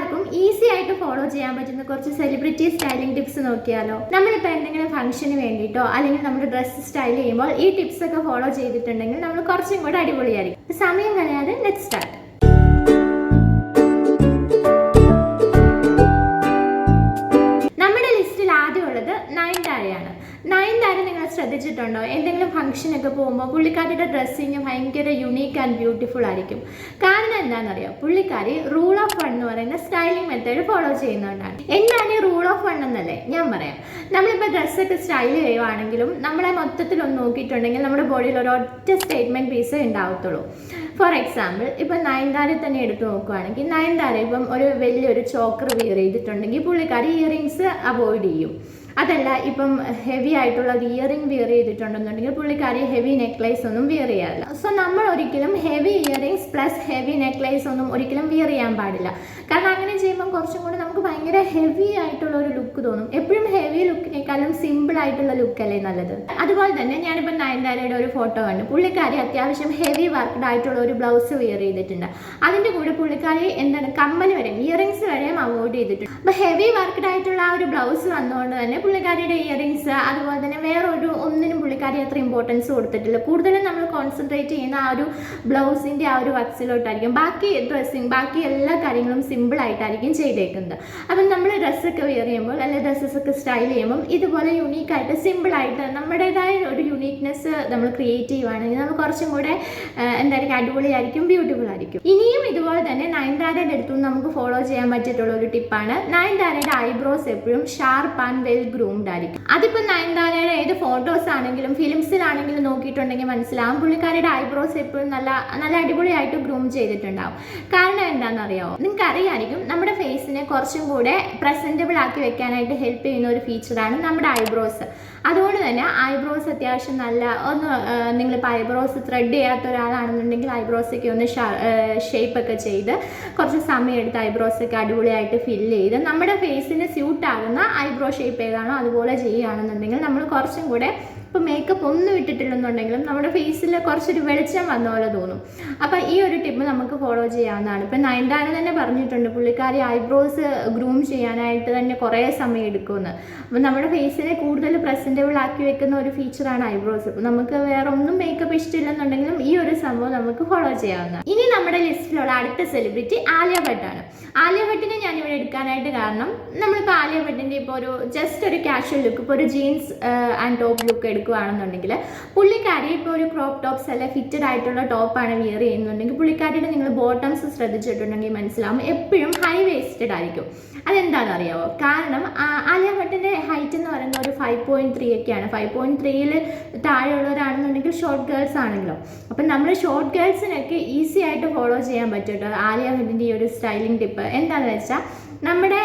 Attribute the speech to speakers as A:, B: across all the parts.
A: എല്ലാവർക്കും ഈസി ആയിട്ട് ഫോളോ ചെയ്യാൻ പറ്റുന്ന കുറച്ച് സെലിബ്രിറ്റി സ്റ്റൈലിംഗ് ടിപ്സ് നോക്കിയാലോ. നമ്മളിപ്പോൾ എന്തെങ്കിലും ഫംഗ്ഷന് വേണ്ടിയിട്ടോ അല്ലെങ്കിൽ നമ്മുടെ ഡ്രസ്സ് സ്റ്റൈൽ ചെയ്യുമ്പോൾ ഈ ടിപ്സ് ഒക്കെ ഫോളോ ചെയ്തിട്ടുണ്ടെങ്കിൽ നമ്മൾ കുറച്ചും കൂടെ അടിപൊളിയായിരിക്കും. സമയം കളയാതെ ലെറ്റ്സ് സ്റ്റാർട്ട്. നമ്മുടെ ലിസ്റ്റിൽ ആദ്യമുള്ളത് നയൻതാരയാണ്. നയൻതാര നിങ്ങൾ ശ്രദ്ധിച്ചിട്ടുണ്ടോ? എന്തെങ്കിലും ഫംഗ്ഷനൊക്കെ പോകുമ്പോൾ പുള്ളിക്കാരിയുടെ ഡ്രസ്സിങ് ഭയങ്കര യുണീക്ക് ആൻഡ് ബ്യൂട്ടിഫുൾ ആയിരിക്കും. കാരണം എന്താണെന്നറിയോ? പുള്ളിക്കാരി റൂൾ ഓഫ് വൺ എന്ന് പറയുന്ന സ്റ്റൈലിംഗ് മെത്തേഡ് ഫോളോ ചെയ്യുന്നതുകൊണ്ടാണ്. എന്താണ് ഈ റൂൾ ഓഫ് വൺ എന്നല്ലേ ഞാൻ പറയാം. നമ്മളിപ്പോൾ ഡ്രസ്സൊക്കെ സ്റ്റൈൽ ചെയ്യുവാണെങ്കിലും നമ്മളെ മൊത്തത്തിലൊന്ന് നോക്കിയിട്ടുണ്ടെങ്കിൽ നമ്മുടെ ബോഡിയിൽ ഒരൊറ്റ സ്റ്റേറ്റ്മെൻറ്റ് പീസേ ഉണ്ടാവത്തുള്ളൂ. ഫോർ എക്സാമ്പിൾ ഇപ്പം നയൻതാര തന്നെ എടുത്ത് നോക്കുകയാണെങ്കിൽ നയൻതാര ഇപ്പം ഒരു വലിയൊരു ചോക്കർ വിയർ ചെയ്തിട്ടുണ്ടെങ്കിൽ പുള്ളിക്കാരി ഇയറിങ്സ് അവോയ്ഡ് ചെയ്യും. അതല്ല ഇപ്പം ഹെവി ആയിട്ടുള്ള ഇയറിംഗ് വിയർ ചെയ്തിട്ടുണ്ടെന്നുണ്ടെങ്കിൽ പുള്ളിക്കാരി ഹെവി നെക്ലേസ് ഒന്നും വിയർ ചെയ്യാറില്ല. സോ നമ്മൾ ഒരിക്കലും heavy earrings plus heavy necklace ഒന്നും ഒരിക്കലും വിയർ ചെയ്യാൻ പാടില്ല. കാരണം അങ്ങനെ ചെയ്യുമ്പോൾ കുറച്ചും കൂടി നമുക്ക് ഭയങ്കര ഹെവി ആയിട്ടുള്ള ഒരു ലുക്ക് തോന്നും. എപ്പോഴും ഹെവി ലുക്കിനേക്കാളും സിമ്പിൾ ആയിട്ടുള്ള ലുക്കല്ലേ നല്ലത്. അതുപോലെ തന്നെ ഞാനിപ്പോൾ നയൻതാരയുടെ ഒരു ഫോട്ടോ കണ്ടു. പുള്ളിക്കാരി അത്യാവശ്യം ഹെവി വർക്ക്ഡ് ആയിട്ടുള്ള ഒരു ബ്ലൗസ് വിയർ ചെയ്തിട്ടുണ്ട്. അതിൻ്റെ കൂടെ പുള്ളിക്കാരി എന്താണ് കമ്മൽ വരെയും ഇയറിങ്സ് വരെയും അവോയ്ഡ് ചെയ്തിട്ടുണ്ട്. അപ്പോൾ ഹെവി വർക്ക്ഡ് ആയിട്ടുള്ള ആ ഒരു ബ്ലൗസ് വന്നുകൊണ്ട് തന്നെ പുള്ളിക്കാരിയുടെ ഇയറിങ്സ് അതുപോലെ തന്നെ വേറൊരു ഒന്നിനും പുള്ളിക്കാരി അത്ര ഇമ്പോർട്ടൻസ് കൊടുത്തിട്ടില്ല. കൂടുതലും നമ്മൾ കോൺസെൻട്രേറ്റ് ചെയ്യുന്ന ആ ഒരു ബ്ലൗസിൻ്റെ ആ ഒരു വർക്സിലോട്ടായിരിക്കും. ബാക്കി ഡ്രസ്സിങ് ബാക്കി എല്ലാ കാര്യങ്ങളും സിമ്പിൾ ആയിട്ടായിരിക്കും ചെയ്തേക്കുന്നത്. അപ്പം നമ്മൾ ഡ്രസ്സൊക്കെ വെയർ ചെയ്യുമ്പോൾ അല്ലെങ്കിൽ ഡ്രസ്സൊക്കെ സ്റ്റൈൽ ചെയ്യുമ്പോൾ ഇതുപോലെ യുണീക്കായിട്ട് സിമ്പിളായിട്ട് നമ്മുടേതായ ഒരു യുണീക്നെസ് നമ്മൾ ക്രിയേറ്റ് ചെയ്യുവാണെങ്കിൽ നമ്മൾ കുറച്ചും കൂടെ എന്തായിരിക്കും അടിപൊളിയായിരിക്കും, ബ്യൂട്ടിഫുൾ ആയിരിക്കും. ഇനിയും ഇതുപോലെ തന്നെ നയൻതാരയുടെ അടുത്തുനിന്ന് നമുക്ക് ഫോളോ ചെയ്യാൻ പറ്റിയിട്ടുള്ള ഒരു ടിപ്പാണ് നയൻതാരയുടെ ഐബ്രോസ് എപ്പോഴും ഷാർപ്പ് ആൻഡ് വെൽ ഗ്രൂംഡ് ആയിരിക്കും. അതിപ്പോൾ നയൻതാരയുടെ ഏത് ഫോട്ടോസ് ആണെങ്കിലും ഫിലിംസിലാണെങ്കിലും നോക്കിയിട്ടുണ്ടെങ്കിൽ മനസ്സിലാവും പുള്ളിക്കാരിയുടെ ഐബ്രോസ് എപ്പോഴും നല്ല നല്ല അടിപൊളിയായിട്ട് ഗ്രൂം ചെയ്തിട്ടുണ്ടാവും. കാരണം എന്താണെന്നറിയാമോ? നിങ്ങൾക്ക് അറിയാമായിരിക്കും നമ്മുടെ ഫേസിനെ കുറച്ചും കൂടെ പ്രസൻറ്റബിൾ ആക്കി വെക്കാനായിട്ട് ഹെൽപ്പ് ചെയ്യുന്ന ഒരു ഫീച്ചറാണ് നമ്മുടെ ഐബ്രോസ്. അതുകൊണ്ട് തന്നെ ഐബ്രോസ് അത്യാവശ്യം നല്ല ഒന്ന് നിങ്ങളിപ്പോൾ ഐബ്രോസ് ത്രെഡ് ചെയ്യാത്ത ഒരാളാണെന്നുണ്ടെങ്കിൽ ഐബ്രോസൊക്കെ ഒന്ന് ഷേപ്പൊക്കെ ചെയ്ത് കുറച്ച് സമയം എടുത്ത് ഐബ്രോസൊക്കെ അടിപൊളിയായിട്ട് ഫില്ല് ചെയ്ത് നമ്മുടെ ഫേസിന് സ്യൂട്ടാകുന്ന ഐബ്രോ ഷേപ്പ് ഏതാണോ അതുപോലെ ചെയ്യുകയാണെന്നുണ്ടെങ്കിൽ നമ്മൾ കുറച്ചും കൂടെ ഇപ്പോൾ മേക്കപ്പ് ഒന്നും ഇട്ടിട്ടില്ലെന്നുണ്ടെങ്കിലും നമ്മുടെ ഫേസിൽ കുറച്ചൊരു വെളിച്ചം വന്ന പോലെ തോന്നും. അപ്പോൾ ഈ ഒരു ടിപ്പ് നമുക്ക് ഫോളോ ചെയ്യാവുന്നതാണ്. ഇപ്പം നയൻതാര തന്നെ പറഞ്ഞിട്ടുണ്ട് പുള്ളിക്കാരി ഐബ്രോസ് ഗ്രൂം ചെയ്യാനായിട്ട് തന്നെ കുറേ സമയം എടുക്കുമെന്ന്. അപ്പോൾ നമ്മുടെ ഫേസിനെ കൂടുതൽ പ്രസൻറ്റബിൾ ആക്കി വെക്കുന്ന ഒരു ഫീച്ചറാണ് ഐബ്രോസ്. അപ്പോൾ നമുക്ക് വേറെ ഒന്നും മേക്കപ്പ് ഇഷ്ടമില്ലെന്നുണ്ടെങ്കിലും ഈ ഒരു സംഭവം നമുക്ക് ഫോളോ ചെയ്യാവുന്നതാണ്. ഇനി നമ്മുടെ ലിസ്റ്റിലുള്ള അടുത്ത സെലിബ്രിറ്റി ആലിയ ഭട്ടാണ്. ആലിയ ഭട്ടിനെ ഞാനിവിടെ എടുക്കാനായിട്ട് കാരണം നമ്മളിപ്പോൾ ആലിയ ഭട്ടിൻ്റെ ഇപ്പോൾ ഒരു ജസ്റ്റ് ഒരു കാഷ്വൽ ലുക്ക്, ഇപ്പോൾ ഒരു ജീൻസ് ആൻഡ് ടോപ്പ് ലുക്ക് എടുക്കുകയാണെന്നുണ്ടെങ്കിൽ പുള്ളിക്കാരി ഇപ്പോൾ ഒരു ക്രോപ്പ് ടോപ്സ് അല്ല ഫിറ്റഡ് ആയിട്ടുള്ള ടോപ്പാണ് വിയർ ചെയ്യുന്നുണ്ടെങ്കിൽ പുള്ളിക്കാരിയുടെ നിങ്ങൾ ബോട്ടംസ് ശ്രദ്ധിച്ചിട്ടുണ്ടെങ്കിൽ മനസ്സിലാവും എപ്പോഴും ഹൈ വേസ്റ്റഡ് ആയിരിക്കും. അതെന്താണെന്ന് അറിയാമോ? കാരണം ആലിയ ഭട്ടിൻ്റെ ഹൈറ്റ് എന്ന് പറയുന്നത് ഒരു 5.3 ഒക്കെയാണ്. 5.3ൽ താഴെയുള്ളവരാണെന്നുണ്ടെങ്കിൽ ഷോർട്ട് ഗേൾസ് ആണെങ്കിലോ. അപ്പം നമ്മൾ ഷോർട്ട് ഗേൾസിനൊക്കെ ഈസി ആയിട്ട് ഫോളോ ചെയ്യാൻ പറ്റും കേട്ടോ ആലിയ ഭട്ടിൻ്റെ ഈ ഒരു സ്റ്റൈലിംഗ് ടിപ്പ്. എന്താണെന്ന് വെച്ചാൽ നമ്മുടെ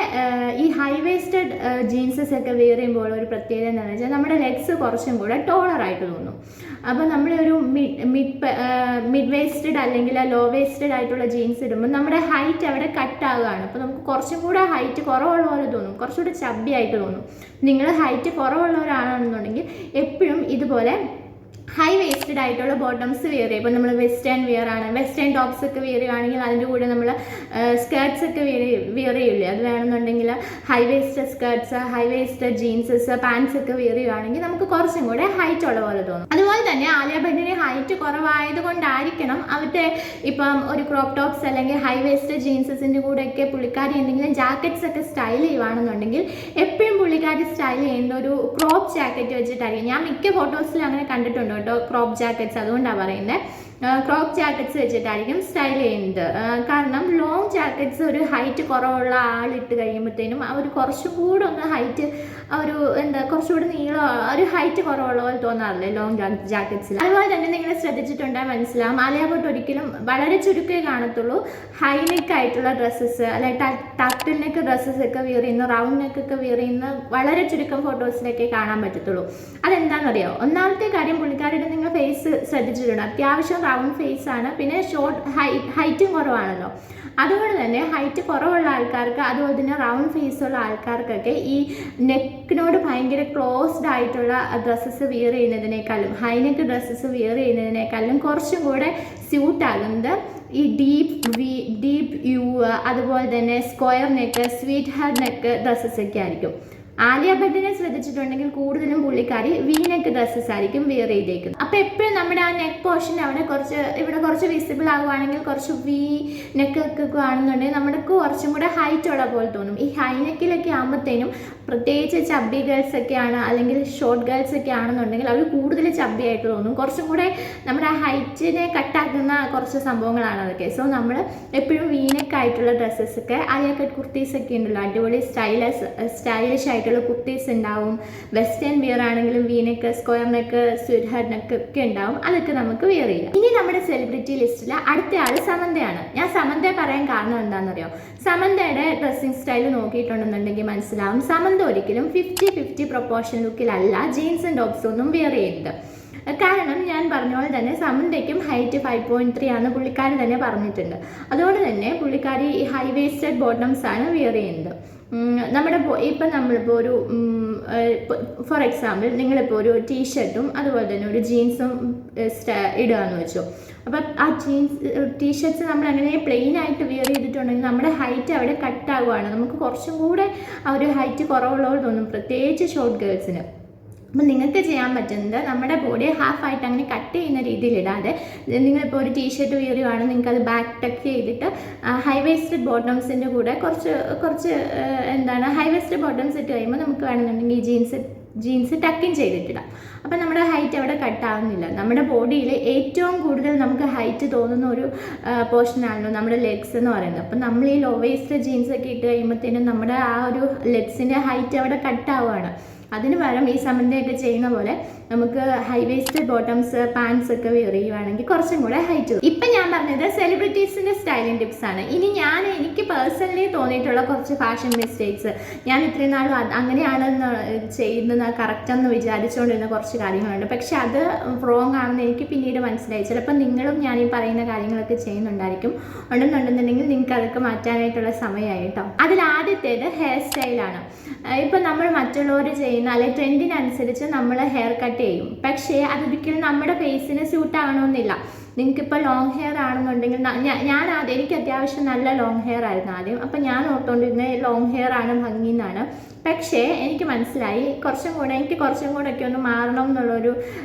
A: ഈ ഹൈ വേസ്റ്റഡ് ജീൻസസ് ഒക്കെ വെയർ ചെയ്യുമ്പോൾ ഒരു പ്രത്യേകത എന്താണെന്ന് വെച്ചാൽ നമ്മുടെ ലെഗ്സ് കുറച്ചും കൂടെ ടോളറായിട്ട് തോന്നും. അപ്പോൾ നമ്മളൊരു മിഡ് വേസ്റ്റഡ് അല്ലെങ്കിൽ ലോ വേസ്റ്റഡ് ആയിട്ടുള്ള ജീൻസ് ഇടുമ്പോൾ നമ്മുടെ ഹൈറ്റ് അവിടെ കട്ടാവുകയാണ്. അപ്പോൾ നമുക്ക് കുറച്ചും കൂടെ ഹൈറ്റ് കുറവുള്ള പോലെ തോന്നും, കുറച്ചുകൂടെ ചബ്ബി ആയിട്ട് തോന്നും. നിങ്ങൾ ഹൈറ്റ് കുറവുള്ളവരാണെന്നുണ്ടെങ്കിൽ എപ്പോഴും ഇതുപോലെ ഹൈ വേസ്റ്റഡ് ആയിട്ടുള്ള ബോട്ടംസ് വെയർ ചെയ്യും. ഇപ്പോൾ നമ്മൾ വെസ്റ്റേൺ വെയർ ആണ്, വെസ്റ്റേൺ ടോപ്സ് ഒക്കെ വെയർ ചെയ്യുകയാണെങ്കിൽ അതിൻ്റെ കൂടെ നമ്മൾ സ്കേർട്സ് ഒക്കെ വെയർ ചെയ്യില്ലേ, അത് വേണമെന്നുണ്ടെങ്കിൽ high waisted skirts, high waisted jeans, pants ഒക്കെ വെയർ ചെയ്യുകയാണെങ്കിൽ നമുക്ക് കുറച്ചും കൂടെ ഹൈറ്റ് ഉള്ള പോലെ തോന്നും. അതുപോലെ തന്നെ ആലിയ ഭട്ടിന് ഹൈറ്റ് കുറവായത് കൊണ്ടായിരിക്കണം അവരുടെ ഇപ്പം ഒരു ക്രോപ്പ് ടോപ്സ് അല്ലെങ്കിൽ ഹൈ വേസ്റ്റഡ് ജീൻസസിൻ്റെ കൂടെയൊക്കെ പുള്ളിക്കാരി എന്തെങ്കിലും ജാക്കറ്റ്സ് ഒക്കെ സ്റ്റൈൽ ചെയ്യുകയാണെന്നുണ്ടെങ്കിൽ എപ്പോഴും പുള്ളിക്കാരി സ്റ്റൈൽ ചെയ്യുന്ന ഒരു ക്രോപ്പ് ജാക്കറ്റ് വെച്ചിട്ടായിരിക്കും. ഞാൻ മിക്ക ഫോട്ടോസിലും അങ്ങനെ കണ്ടിട്ടുണ്ട് കേട്ടോ ക്രോപ്പ് ജാക്കറ്റ്സ്. അതുകൊണ്ടാണ് പറയുന്നത് ക്രോപ്പ് ജാക്കറ്റ്സ് വെച്ചിട്ടായിരിക്കും സ്റ്റൈൽ ചെയ്യുന്നത്. കാരണം ലോങ് ജാക്കറ്റ്സ് ഒരു ഹൈറ്റ് കുറവുള്ള ആളിട്ട് കഴിയുമ്പോഴത്തേനും അവർ കുറച്ചും കൂടെ ഒന്ന് ഹൈറ്റ് ഒരു കുറച്ചുകൂടി നീളം ഒരു ഹൈറ്റ് കുറവുള്ള പോലെ തോന്നാറില്ലേ ലോങ് ജാക്കറ്റ്സിൽ. അതുപോലെ തന്നെ നിങ്ങൾ ശ്രദ്ധിച്ചിട്ടുണ്ടെങ്കിൽ മനസ്സിലാവും ആലിയ ഭട്ട് ഒരിക്കലും വളരെ ചുരുക്കേ കാണത്തുള്ളൂ ഹൈ നെക്ക് ആയിട്ടുള്ള ഡ്രസ്സസ് അല്ലെങ്കിൽ ടർട്ടിൽ നെക്ക് ഡ്രസ്സസ് ഒക്കെ വെയർ ചെയ്യുന്ന റൗണ്ട് നെക്ക് ഒക്കെ വെയർ ചെയ്യുന്ന വളരെ ചുരുക്കം ഫോട്ടോസിലൊക്കെ കാണാൻ പറ്റത്തുള്ളൂ. അതെന്താണെന്നറിയാമോ? ഒന്നാമത്തെ കാര്യം പുള്ളിക്കാരുടെ നിങ്ങൾ ഫേസ് ശ്രദ്ധിച്ചിട്ടുണ്ട്, അത്യാവശ്യം റൗണ്ട് ഫേസ് ആണ്, പിന്നെ ഹൈറ്റും കുറവാണല്ലോ. അതുകൊണ്ട് തന്നെ ഹൈറ്റ് കുറവുള്ള ആൾക്കാർക്ക് അതുപോലെ തന്നെ റൗണ്ട് ഫേസ് ഉള്ള ആൾക്കാർക്കൊക്കെ ഈ നെക്കിനോട് ഭയങ്കര ക്ലോസ്ഡ് ആയിട്ടുള്ള ഡ്രസ്സസ് വിയർ ചെയ്യുന്നതിനേക്കാളും ഹൈ നെക്ക് ഡ്രസ്സസ് വിയർ ചെയ്യുന്നതിനേക്കാളും കുറച്ചും കൂടെ സ്യൂട്ടാകുന്നത് ഈ ഡീപ്പ് യു, അതുപോലെ തന്നെ square neck, sweetheart neck ഡ്രസ്സസൊക്കെ ആയിരിക്കും. ആലിയ ഭട്ടിനെ ശ്രദ്ധിച്ചിട്ടുണ്ടെങ്കിൽ കൂടുതലും പുള്ളിക്കാരി വി നെക്ക് ഡ്രസ്സസ് ആയിരിക്കും വെയർ ചെയ്തേക്കുന്നത്. അപ്പോൾ എപ്പോഴും നമ്മുടെ ആ നെക്ക് പോർഷൻ ഇവിടെ കുറച്ച് വിസിബിൾ ആകുവാണെങ്കിൽ, കുറച്ച് വി നെക്ക് ഒക്കെ ആണെന്നുണ്ടെങ്കിൽ നമ്മുടെ കുറച്ചും കൂടെ ഹൈറ്റ് ഉള്ള പോലെ തോന്നും. ഈ ഹൈ നെക്കിലൊക്കെ ആകുമ്പോഴത്തേനും, പ്രത്യേകിച്ച് ചബ്ബി ഗേൾസ് ഒക്കെയാണ് അല്ലെങ്കിൽ ഷോർട്ട് ഗേൾസ് ഒക്കെ ആണെന്നുണ്ടെങ്കിൽ അവർ കൂടുതൽ ചബ്ബി ആയിട്ട് തോന്നും. കുറച്ചും കൂടെ നമ്മുടെ ആ ഹൈറ്റിനെ കട്ടാക്കുന്ന കുറച്ച് സംഭവങ്ങളാണ് അതൊക്കെ. സോ നമ്മൾ എപ്പോഴും വി നെക്ക് ആയിട്ടുള്ള ഡ്രസ്സസൊക്കെ, ആലിയ കട്ട് കുർത്തീസ് ഒക്കെ ഉണ്ടല്ലോ, അടിപൊളി സ്റ്റൈലിഷ് ആയിട്ടുള്ള കുർത്തീസ് ഉണ്ടാവും. വെസ്റ്റേൺ വിയർ ആണെങ്കിലും V neck, square neck, sweetheart neck ഒക്കെ ഉണ്ടാവും. അതൊക്കെ നമുക്ക് വിയർ ചെയ്യാം. ഇനി നമ്മുടെ സെലിബ്രിറ്റി ലിസ്റ്റിൽ അടുത്ത ആൾ സമന്തയാണ്. ഞാൻ സമന്തയെ പറയാൻ കാരണം എന്താണെന്നറിയോ? സമന്തയുടെ ഡ്രസ്സിങ് സ്റ്റൈൽ നോക്കിയിട്ടുണ്ടെന്നുണ്ടെങ്കിൽ മനസ്സിലാവും, സമന്ത ഒരിക്കലും 50-50 പ്രൊപ്പോർഷൻ ലുക്കിലല്ല ജീൻസും ടോപ്സും ഒന്നും വിയർ ചെയ്യുന്നത്. കാരണം ഞാൻ പറഞ്ഞ പോലെ തന്നെ സമന്തയ്ക്കും ഹൈറ്റ് 5.3 ആണ് പുള്ളിക്കാരി തന്നെ പറഞ്ഞിട്ടുണ്ട്. അതുകൊണ്ട് തന്നെ പുള്ളിക്കാരി ഈ ഹൈ വേസ്റ്റഡ് ബോട്ടംസ് ആണ് വിയർ ചെയ്യുന്നത്. നമ്മളിപ്പോൾ ഒരു ഫോർ എക്സാമ്പിൾ നിങ്ങളിപ്പോൾ ഒരു ടീഷർട്ടും അതുപോലെ തന്നെ ഒരു ജീൻസും ഇടുകയെന്ന് വെച്ചോ. അപ്പം ആ ടീഷർട്ട്സ് നമ്മൾ അങ്ങനെ പ്ലെയിൻ ആയിട്ട് വിയർ ചെയ്തിട്ടുണ്ടെങ്കിൽ നമ്മുടെ ഹൈറ്റ് അവിടെ കട്ടാകുവാണ്. നമുക്ക് കുറച്ചും കൂടെ ആ ഒരു ഹൈറ്റ് കുറവുള്ളവർ തോന്നും, പ്രത്യേകിച്ച് ഷോർട്ട് ഗേൾസിന്. അപ്പം നിങ്ങൾക്ക് ചെയ്യാൻ പറ്റുന്നത്, നമ്മുടെ ബോഡിയെ ഹാഫായിട്ട് അങ്ങനെ കട്ട് ചെയ്യുന്ന രീതിയിൽ ഇടാതെ, നിങ്ങളിപ്പോൾ ഒരു ടീഷർട്ട് വിയർ ചെയ്യുവാണെങ്കിൽ നിങ്ങൾക്ക് അത് ബാക്ക് ടക്ക് ചെയ്തിട്ട് ഹൈ വേസ്റ്റഡ് ബോട്ടംസിൻ്റെ കൂടെ കുറച്ച് ഹൈ വേസ്റ്റഡ് ബോട്ടംസ് ഇട്ട് കഴിയുമ്പോൾ നമുക്ക് വേണമെന്നുണ്ടെങ്കിൽ ഈ ജീൻസ് ടക്കിൻ ചെയ്തിട്ടിടാം. അപ്പം നമ്മുടെ ഹൈറ്റ് അവിടെ കട്ടാവുന്നില്ല. നമ്മുടെ ബോഡിയിൽ ഏറ്റവും കൂടുതൽ നമുക്ക് ഹൈറ്റ് തോന്നുന്ന ഒരു പോർഷനാണല്ലോ നമ്മുടെ ലെഗ്സ് എന്ന് പറയുന്നത്. അപ്പം നമ്മൾ ഈ ലോ വേസ്റ്റ് ജീൻസൊക്കെ ഇട്ട് കഴിയുമ്പോഴത്തേനും നമ്മുടെ ആ ഒരു ലെഗ്സിൻ്റെ ഹൈറ്റ് അവിടെ കട്ടാവുകയാണ്. അതിന് പകരം ഈ സമന്തയൊക്കെ ചെയ്യുന്ന പോലെ നമുക്ക് ഹൈ വേസ്റ്റഡ് ബോട്ടംസ്, പാൻസ് ഒക്കെ വെയർ ചെയ്യുവാണെങ്കിൽ കുറച്ചും കൂടെ ഹൈറ്റ്. ഇപ്പം ഞാൻ പറഞ്ഞത് സെലിബ്രിറ്റീസിൻ്റെ സ്റ്റൈലിംഗ് ടിപ്സ് ആണ്. ഇനി എനിക്ക് പേഴ്സണലി തോന്നിയിട്ടുള്ള കുറച്ച് ഫാഷൻ മിസ്റ്റേക്സ്, ഞാൻ ഇത്രയും നാളും അങ്ങനെയാണെന്ന് ചെയ്യുന്നത് കറക്റ്റെന്ന് വിചാരിച്ചുകൊണ്ടിരുന്ന കുറച്ച് കാര്യങ്ങളുണ്ട്. പക്ഷെ അത് റോങ് ആണെന്ന് എനിക്ക് പിന്നീട് മനസ്സിലായി. ചിലപ്പോൾ നിങ്ങളും ഞാൻ ഈ പറയുന്ന കാര്യങ്ങളൊക്കെ ചെയ്യുന്നുണ്ടായിരിക്കും. ഉണ്ടെന്നുണ്ടെന്നുണ്ടെങ്കിൽ നിങ്ങൾക്ക് അതൊക്കെ മാറ്റാനായിട്ടുള്ള സമയമായി കേട്ടോ. അതിലാദ്യത്തേത് ഹെയർ സ്റ്റൈലാണ്. ഇപ്പം നമ്മൾ മറ്റുള്ളവർ ചെയ്യുന്ന അല്ലെങ്കിൽ ട്രെൻഡിനനുസരിച്ച് നമ്മൾ ഹെയർ കട്ട് ചെയ്യും. പക്ഷേ അതൊരിക്കലും നമ്മുടെ ഫേസിന് സ്യൂട്ട് ആകണമെന്നില്ല. നിങ്ങൾക്കിപ്പോൾ ലോങ് ഹെയർ ആണെന്നുണ്ടെങ്കിൽ, എനിക്ക് അത്യാവശ്യം നല്ല ലോങ് ഹെയർ ആയിരുന്നു ആദ്യം. അപ്പം ഞാൻ ഓർത്തുകൊണ്ടിരുന്നത് ലോങ് ഹെയർ ആണ് ഭംഗി എന്നാണ്. പക്ഷേ എനിക്ക് മനസ്സിലായി എനിക്ക് കുറച്ചും കൂടെ ഒക്കെ ഒന്ന് മാറണം എന്നുള്ളൊരു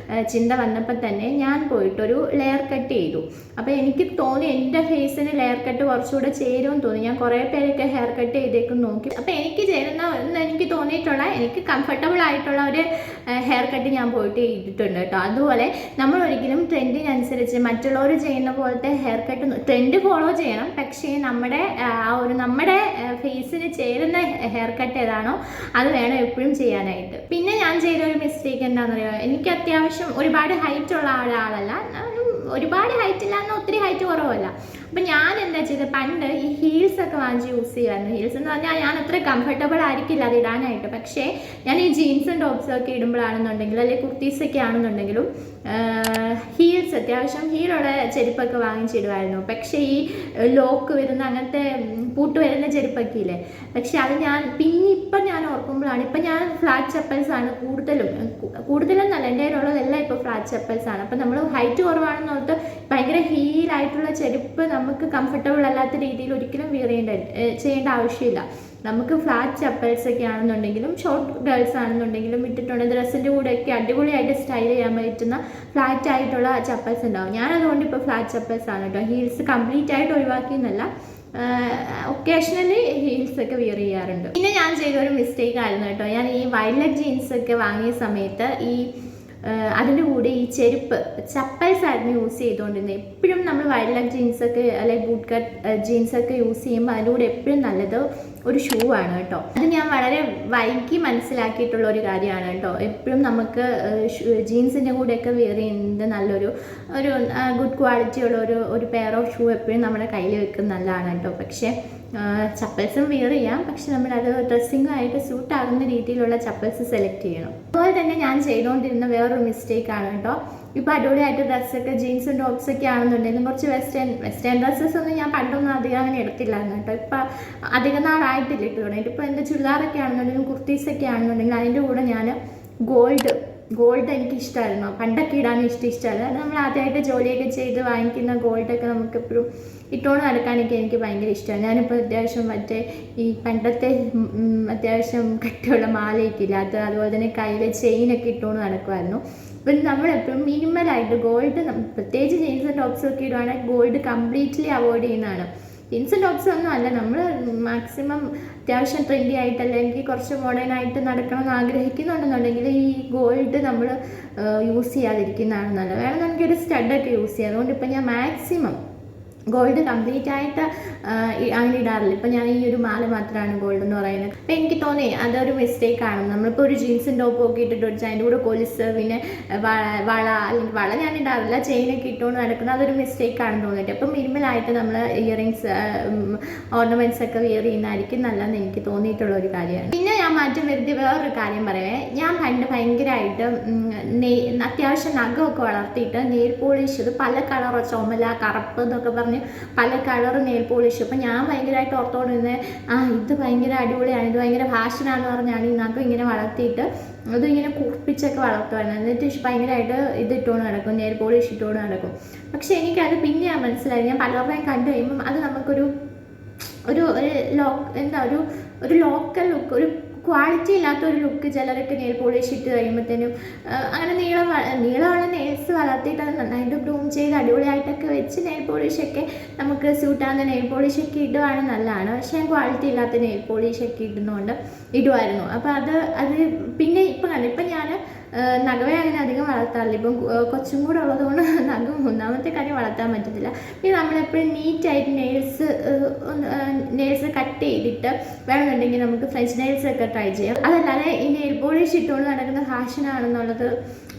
A: ചിന്ത വന്നപ്പോൾ തന്നെ ഞാൻ പോയിട്ടൊരു ലെയർ കട്ട് ചെയ്തു. അപ്പോൾ എനിക്ക് തോന്നി എൻ്റെ ഫേസിന് ലെയർ കട്ട് കുറച്ചുകൂടെ ചേരുമെന്ന് തോന്നി. ഞാൻ കുറേ പേരൊക്കെ ഹെയർ കട്ട് ചെയ്തേക്കും നോക്കി. അപ്പോൾ എനിക്ക് എനിക്ക് തോന്നിയിട്ടുള്ള, എനിക്ക് കംഫർട്ടബിൾ ആയിട്ടുള്ള ഒരു ഹെയർ കട്ട് ഞാൻ പോയിട്ട് ചെയ്തിട്ടുണ്ട് കേട്ടോ. അതുപോലെ നമ്മൾ ഒരിക്കലും ട്രെൻഡിനനുസരിച്ച് മറ്റുള്ളവർ ചെയ്യുന്ന പോലത്തെ ഹെയർ കട്ട്, ട്രെൻഡ് ഫോളോ ചെയ്യണം. പക്ഷേ നമ്മുടെ ഫേസിന് ചേരുന്ന ഹെയർ കട്ട് ഏതാണോ അത് വേണം എപ്പോഴും ചെയ്യാനായിട്ട്. പിന്നെ ഞാൻ ചെയ്തൊരു മിസ്റ്റേക്ക് എന്താണെന്നറിയോ? എനിക്ക് അത്യാവശ്യം ഒരുപാട് ഹൈറ്റ് ഉള്ള ആളല്ല, ഒരുപാട് ഹൈറ്റ് ഇല്ല എന്നാൽ ഒത്തിരി ഹൈറ്റ് കുറവല്ല. അപ്പം ഞാൻ എന്താ ചെയ്തത്, പണ്ട് ഈ ഹീൽസൊക്കെ വാങ്ങിച്ച് യൂസ് ചെയ്യുമായിരുന്നു. ഹീൽസ് എന്ന് പറഞ്ഞാൽ ഞാൻ അത്ര കംഫർട്ടബിൾ ആയിരിക്കില്ല അത് ഇടാനായിട്ട്. പക്ഷേ ഞാൻ ഈ ജീൻസും ടോപ്സും ഒക്കെ ഇടുമ്പോഴാണെന്നുണ്ടെങ്കിലും അല്ലെങ്കിൽ കുർത്തീസൊക്കെ ആണെന്നുണ്ടെങ്കിലും ഹീൽസ്, അത്യാവശ്യം ഹീലുള്ള ചെരുപ്പൊക്കെ വാങ്ങിച്ചിടുമായിരുന്നു. പക്ഷേ ഈ ലോക്ക് വരുന്ന അങ്ങനത്തെ പൂട്ട് വരുന്ന ചെരുപ്പൊക്കെ ഇല്ലേ, പക്ഷെ അത് ഇപ്പം ഞാൻ ഓർക്കുമ്പോഴാണ്, ഇപ്പം ഞാൻ ഫ്ലാറ്റ് ചപ്പൽസ് ആണ് കൂടുതലെന്നല്ല, എൻ്റെ കയ്യിലുള്ളതെല്ലാം ഇപ്പോൾ ഫ്ലാറ്റ് ചപ്പൽസ് ആണ്. അപ്പം നമ്മൾ ഹൈറ്റ് കുറവാണെന്നോർത്ത് ഭയങ്കര ഹീലായിട്ടുള്ള ചെരുപ്പ് നമുക്ക് കംഫർട്ടബിൾ അല്ലാത്ത രീതിയിൽ ഒരിക്കലും ചെയ്യേണ്ട ആവശ്യമില്ല. നമുക്ക് ഫ്ലാറ്റ് ചപ്പൽസ് ഒക്കെ ആണെന്നുണ്ടെങ്കിലും ഷോർട്ട് ഗേൾസ് ആണെന്നുണ്ടെങ്കിലും ഇട്ടിട്ടുണ്ട് ഡ്രസ്സിൻ്റെ കൂടെയൊക്കെ അടിപൊളിയായിട്ട് സ്റ്റൈൽ ചെയ്യാൻ പറ്റുന്ന ഫ്ലാറ്റ് ആയിട്ടുള്ള ചപ്പൽസ് ഉണ്ടാവും. ഞാനതുകൊണ്ട് ഇപ്പോൾ ഫ്ലാറ്റ് ചപ്പൽസ് ആണ് കേട്ടോ. ഹീൽസ് കംപ്ലീറ്റ് ആയിട്ട് ഒഴിവാക്കിയെന്നല്ല, ഒക്കേഷണലി ഹീൽസൊക്കെ വിയർ ചെയ്യാറുണ്ട്. പിന്നെ ഞാൻ ചെയ്തൊരു മിസ്റ്റേക്ക് ആയിരുന്നു കേട്ടോ. ഞാൻ ഈ വയലറ്റ് ജീൻസൊക്കെ വാങ്ങിയ സമയത്ത് അതിൻ്റെ കൂടെ ഈ ചെരുപ്പ് ചപ്പൽസ് ആയിരുന്നു യൂസ് ചെയ്തുകൊണ്ടിരുന്നത്. എപ്പോഴും നമ്മൾ വയലറ്റ് ജീൻസൊക്കെ അല്ലെങ്കിൽ ബൂട്ട് കട്ട് ജീൻസൊക്കെ യൂസ് ചെയ്യുമ്പോൾ അതിൻ്റെ കൂടെ എപ്പോഴും നല്ലത് ഒരു ഷൂ ആണ് കേട്ടോ. അത് ഞാൻ വളരെ വൈകി മനസ്സിലാക്കിയിട്ടുള്ള ഒരു കാര്യമാണ് കേട്ടോ. എപ്പോഴും നമുക്ക് ജീൻസിൻ്റെ കൂടെയൊക്കെ വെയർ ചെയ്യുന്നത് നല്ലൊരു ഗുഡ് ക്വാളിറ്റി ഉള്ള ഒരു പെയർ ഓഫ് ഷൂ എപ്പോഴും നമ്മുടെ കയ്യിൽ വെക്കുന്നത് നല്ലതാണ് കേട്ടോ. പക്ഷേ ചപ്പൽസും വെയർ ചെയ്യാം, പക്ഷെ നമ്മളത് ഡ്രസ്സിങ്ങുമായിട്ട് സൂട്ട് ആകുന്ന രീതിയിലുള്ള ചപ്പൽസ് സെലക്ട് ചെയ്യണം. അതുപോലെ തന്നെ ഞാൻ ചെയ്തുകൊണ്ടിരുന്ന വേറൊരു മിസ്റ്റേക്കാണ് കേട്ടോ. ഇപ്പോൾ അടിപൊളിയായിട്ട് ഡ്രസ്സൊക്കെ ജീൻസും ടോപ്സൊക്കെ ആണെന്നുണ്ടെങ്കിലും കുറച്ച് വെസ്റ്റേൺ ഡ്രസ്സസ് ഒന്നും ഞാൻ പണ്ടൊന്നും അധികം അങ്ങനെ എടുത്തില്ലായിരുന്നു കേട്ടോ. ഇപ്പം അധികം നാളായിട്ടില്ല ഇട്ട് തുടങ്ങിയിട്ട്. ഇപ്പോൾ എൻ്റെ ചുരിദാറൊക്കെ ആണെന്നുണ്ടെങ്കിലും കുർത്തീസൊക്കെ ആണെന്നുണ്ടെങ്കിലും അതിൻ്റെ കൂടെ ഞാൻ ഗോൾഡ് ഗോൾഡ് എനിക്ക് ഇഷ്ടമായിരുന്നു. പണ്ടൊക്കെ ഇടാനും ഇഷ്ടമല്ല. നമ്മൾ ആദ്യമായിട്ട് ജോലിയൊക്കെ ചെയ്ത് വാങ്ങിക്കുന്ന ഗോൾഡൊക്കെ നമുക്കെപ്പോഴും ഇട്ടുകൊണ്ട് നടക്കാനൊക്കെ എനിക്ക് ഭയങ്കര ഇഷ്ടമാണ്. ഞാനിപ്പോൾ അത്യാവശ്യം മറ്റേ ഈ പണ്ടത്തെ അത്യാവശ്യം കട്ടിയുള്ള മാലയൊക്കെ ഇല്ല, അതുപോലെ തന്നെ കയ്യിൽ ചെയിനൊക്കെ ഇട്ടുകൊണ്ട് നടക്കുമായിരുന്നു. അപ്പം നമ്മളെപ്പോഴും മിനിമലായിട്ട് ഗോൾഡ്, പ്രത്യേകിച്ച് ജീൻസും ടോപ്സും ഒക്കെ ഇടുവാണെങ്കിൽ ഗോൾഡ് കംപ്ലീറ്റ്ലി അവോയ്ഡ് ചെയ്യുന്നതാണ്. ജീൻസും ടോപ്സും ഒന്നും അല്ല, നമ്മൾ മാക്സിമം അത്യാവശ്യം ട്രെൻഡി ആയിട്ട് അല്ലെങ്കിൽ കുറച്ച് മോഡേൺ ആയിട്ട് നടക്കണമെന്ന് ആഗ്രഹിക്കുന്നുണ്ടെന്നുണ്ടെങ്കിൽ ഈ ഗോൾഡ് നമ്മൾ യൂസ് ചെയ്യാതിരിക്കുന്നതാണ് നല്ലത്. വേണമെന്നുണ്ടെങ്കിൽ ഒരു സ്റ്റഡൊക്കെ യൂസ് ചെയ്യാം. അതുകൊണ്ട് ഇപ്പം ഞാൻ മാക്സിമം ഗോൾഡ് കംപ്ലീറ്റ് ആയിട്ട് അങ്ങനെ ഇടാറില്ല. ഇപ്പം ഞാൻ ഈ ഒരു മാല മാത്രമാണ് ഗോൾഡ് എന്ന് പറയുന്നത്. അപ്പം എനിക്ക് തോന്നി അതൊരു മിസ്റ്റേക്കാണ്. നമ്മളിപ്പോൾ ഒരു ജീൻസും ടോപ്പും ഒക്കെ ഇട്ടിട്ട് അതിൻ്റെ കൂടെ കൊലുസ്, പിന്നെ വള, അല്ലെങ്കിൽ വള ഞാൻ ഇടാറില്ല, ചെയിനൊക്കെ ഇട്ടുകൊണ്ട് നടക്കുന്നത് അതൊരു മിസ്റ്റേക്കാണെന്ന് തോന്നിയിട്ട്. അപ്പം മിനിമലായിട്ട് നമ്മൾ ഇയറിങ്സ്, ഓർണമെൻറ്റ്സ് ഒക്കെ വെയർ ചെയ്യുന്നതായിരിക്കും നല്ലതെന്ന് എനിക്ക് തോന്നിയിട്ടുള്ള ഒരു കാര്യമാണ്. പിന്നെ ഞാൻ മാറ്റം വരുത്തി വേറൊരു കാര്യം പറയുവേ. ഞാൻ പണ്ട് ഭയങ്കരമായിട്ട് അത്യാവശ്യം നഖമൊക്കെ വളർത്തിയിട്ട് നെയിൽ പോളിഷ്, ഇത് പല കളറോ, ചുമല, കറുപ്പ് എന്നൊക്കെ പറഞ്ഞ് പല കളർ നെയിൽ പോളിഷ്. അപ്പം ഞാൻ ഭയങ്കരമായിട്ട് ഓർത്തോണ്ടിരുന്നത് ഇത് ഭയങ്കര അടിപൊളിയാണ്, ഇത് ഭയങ്കര ഫാഷനാണെന്ന് പറഞ്ഞാണ് ഈ നഖം ഇങ്ങനെ വളർത്തിയിട്ട് അതിങ്ങനെ കുറിപ്പിച്ചൊക്കെ വളർത്തുമായിരുന്നു. എന്നിട്ട് ഭയങ്കരമായിട്ട് ഇതിട്ടുകൊണ്ട് നടക്കും, നെയിൽ പോളിഷ് ഇട്ടുകൊണ്ട് നടക്കും. പക്ഷെ എനിക്കത് പിന്നെ ഞാൻ മനസ്സിലായി, ഞാൻ പലരുടെയും കണ്ടു കഴിയുമ്പം അത് നമുക്കൊരു ഒരു ലോക്കൽ ലുക്ക്, ഒരു ക്വാളിറ്റി ഇല്ലാത്ത ഒരു ലുക്ക് ചിലരൊക്കെ നെയിൽ പോളിഷ് ഇട്ട് കഴിയുമ്പോഴത്തേനും അങ്ങനെ നീളമുള്ള നെയിൽസ് വളർത്തിയിട്ട് അത് നന്നായിട്ട് ഗ്രൂം ചെയ്ത് അടിപൊളിയായിട്ടൊക്കെ വെച്ച് നെയിൽ പോളിഷൊക്കെ നമുക്ക് സ്യൂട്ടാകുന്ന നെയിൽ പോളിഷൊക്കെ ഇടുവാണെങ്കിൽ നല്ലതാണ്. പക്ഷേ ഞാൻ ക്വാളിറ്റി ഇല്ലാത്ത നെയിൽ പോളിഷൊക്കെ ഇടുമായിരുന്നു. അപ്പോൾ അത് പിന്നെ ഇപ്പം ഞാൻ നഖമേ അങ്ങനെ അധികം വളർത്താറില്ല. ഇപ്പം കൊച്ചും കൂടെ ഉള്ളതുകൊണ്ട് നഖം ഒന്നാമത്തെ കാര്യം വളർത്താൻ പറ്റത്തില്ല. പിന്നെ നമ്മളെപ്പോഴും നീറ്റായിട്ട് നെയിൽസ് കട്ട് ചെയ്തിട്ട് വേണമെന്നുണ്ടെങ്കിൽ നമുക്ക് ഫ്രഞ്ച് നെയിൽസൊക്കെ ട്രൈ ചെയ്യാം. അതല്ലാതെ ഈ നെയിൽ പോളിഷ് ഇട്ടുകൊണ്ട് നടക്കുന്ന ഫാഷനാണെന്നുള്ളത്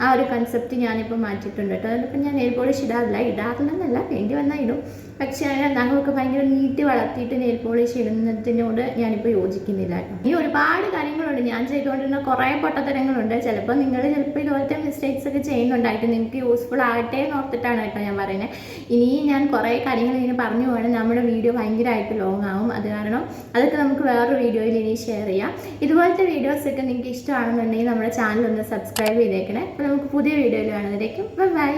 A: ആ ഒരു കൺസെപ്റ്റ് ഞാനിപ്പോൾ മാറ്റിയിട്ടുണ്ട് കേട്ടോ. അതിപ്പോൾ ഞാൻ നെയിൽ പോളിഷ് ഇടാറില്ലെന്നല്ല, വേണ്ടി വന്നാൽ ഇടും. പക്ഷേ നഖമൊക്കെ ഭയങ്കര നീട്ടി വളർത്തിയിട്ട് നെയിൽ പോളിഷ് ഇടുന്നതിനോട് ഞാനിപ്പോൾ യോജിക്കുന്നില്ല കേട്ടോ. ഇനി ഒരുപാട് കാര്യങ്ങളുണ്ട്, ഞാൻ ചെയ്തുകൊണ്ടിരുന്ന കുറേ പൊട്ടത്തരങ്ങളുണ്ട്. ചിലപ്പോൾ ഇതുപോലത്തെ മിസ്റ്റേക്സ് ഒക്കെ ചെയ്യുന്നുണ്ടായിട്ട് നിങ്ങൾക്ക് യൂസ്ഫുൾ ആകട്ടെ എന്ന് ഓർത്തിട്ടാണ് കേട്ടോ ഞാൻ പറയുന്നത്. ഇനിയും ഞാൻ കുറേ കാര്യങ്ങൾ ഇങ്ങനെ പറഞ്ഞു പോകണം, നമ്മുടെ വീഡിയോ ഭയങ്കരമായിട്ട് ലോങ് ആവും. അത് കാരണം അതൊക്കെ നമുക്ക് വേറൊരു വീഡിയോയിൽ ഇനി ഷെയർ ചെയ്യാം. ഇതുപോലത്തെ വീഡിയോസൊക്കെ നിങ്ങൾക്ക് ഇഷ്ടമാണെന്നുണ്ടെങ്കിൽ നമ്മുടെ ചാനൽ ഒന്ന് സബ്സ്ക്രൈബ് ചെയ്തേക്കണേ. അപ്പോൾ നമുക്ക് പുതിയ വീഡിയോയിൽ കാണുന്നതായിരിക്കും. ബൈ.